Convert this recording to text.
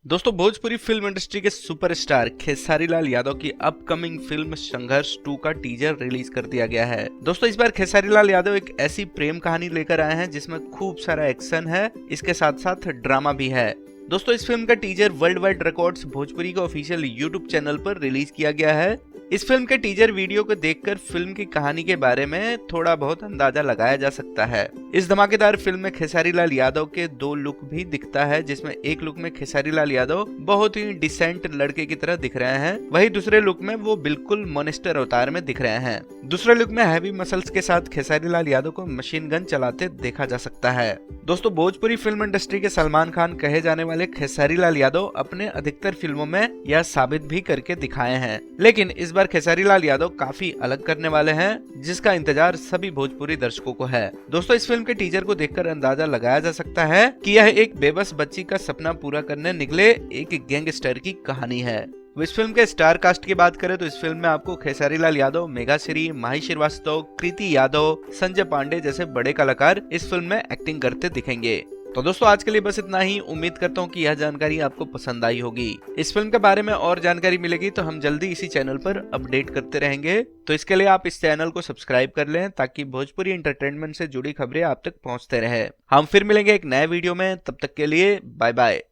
दोस्तों, Bhojpuri film industry के superstar Khesari Lal Yadav की अपकमिंग फिल्म संघर्ष 2 का टीजर रिलीज कर दिया गया है। दोस्तों, इस बार खेसारी लाल यादव एक ऐसी प्रेम कहानी लेकर आए हैं जिसमें खूब सारा एक्शन है, इसके साथ साथ ड्रामा भी है। दोस्तों, इस फिल्म का teaser world wide records Bhojpuri के ऑफिशियल यूट्यूब चैनल पर रिलीज किया गया है। इस फिल्म के टीजर वीडियो को देखकर फिल्म की कहानी के बारे में थोड़ा बहुत अंदाजा लगाया जा सकता है। इस धमाकेदार फिल्म में खेसारी लाल यादव के 2 लुक भी दिखता है, जिसमें एक लुक में खेसारी लाल यादव बहुत ही डिसेंट लड़के की तरह दिख रहे हैं, वहीं दूसरे लुक में वो बिल्कुल मॉन्स्टर अवतार में दिख रहे हैं। दूसरे लुक में हैवी मसल्स के साथ खेसारी लाल यादव को मशीन गन चलाते देखा जा सकता है। दोस्तों, भोजपुरी फिल्म इंडस्ट्री के सलमान खान कहे जाने वाले खेसारी लाल यादव अपने अधिकतर फिल्मों में यह साबित भी करके दिखाए हैं, लेकिन इस बार खेसारी लाल यादव काफी अलग करने वाले हैं, जिसका इंतजार सभी भोजपुरी दर्शकों को है। दोस्तों, इस फिल्म के टीजर को देखकर अंदाजा लगाया जा सकता है कि यह एक बेबस बच्ची का सपना पूरा करने निकले एक गैंगस्टर की कहानी है। इस फिल्म के स्टार कास्ट की बात करें तो इस फिल्म में आपको खेसारी लाल यादव, मेघा श्री, माही श्रीवास्तव, कृति यादव, संजय पांडे जैसे बड़े कलाकार इस फिल्म में एक्टिंग करते दिखेंगे। तो दोस्तों, आज के लिए बस इतना ही। उम्मीद करता हूँ कि यह जानकारी आपको पसंद आई होगी। इस फिल्म के बारे में और जानकारी मिलेगी तो हम जल्दी इसी चैनल पर अपडेट करते रहेंगे। तो इसके लिए आप इस चैनल को सब्सक्राइब कर लें ताकि भोजपुरी एंटरटेनमेंट से जुड़ी खबरें आप तक पहुँचते रहे। हम फिर मिलेंगे एक नए वीडियो में, तब तक के लिए बाय बाय।